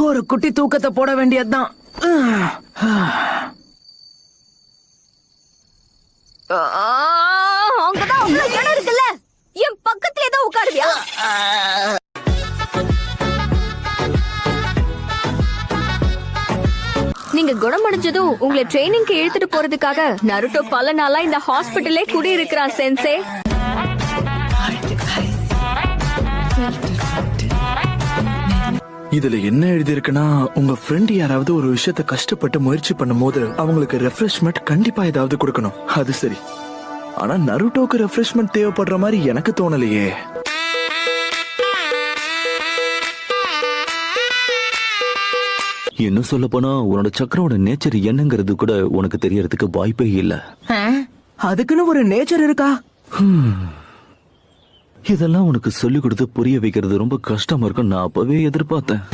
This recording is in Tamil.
ஒரு குட்டி தூக்கத்தை போட வேண்டியதுதான். அங்கதான் அவ்வளவு இடம் இருக்குல்ல, என் பக்கத்துல ஏதோ உட்காருவியா? நீங்க குணமடைஞ்சதும் உங்களை ட்ரைனிங்க்கு இழுத்துட்டு போறதுக்காக நருட்டோ பல நாளா இந்த ஹாஸ்பிட்டலே குடி இருக்கிறான் சென்சே. இதுல என்ன எழுதி இருக்குன்னா, உங்க ஃப்ரெண்ட் யாராவது ஒரு விஷயத்த கஷ்டப்பட்டு முயற்சி பண்ணும் போது அவங்களுக்கு ரெஃப்ரெஷ்மெண்ட் கண்டிப்பா ஏதாவது கொடுக்கணும். அது சரி, ஆனா நருட்டோக்கு ரெஃப்ரெஷ்மெண்ட் தேவைப்படுற மாதிரி எனக்கு தோணலையே. என்ன சொல்ல போனா உன்னோட சக்கரோட நேச்சர் என்னங்கிறது கூட உனக்கு தெரியறதுக்கு வாய்ப்பே இல்ல. அதுக்குன்னு ஒரு நேச்சர் இருக்கா? இதெல்லாம் உனக்கு சொல்லி கொடுத்து புரிய வைக்கிறது ரொம்ப கஷ்டமா இருக்கும். நான் அப்பவே எதிர்பார்த்தேன்.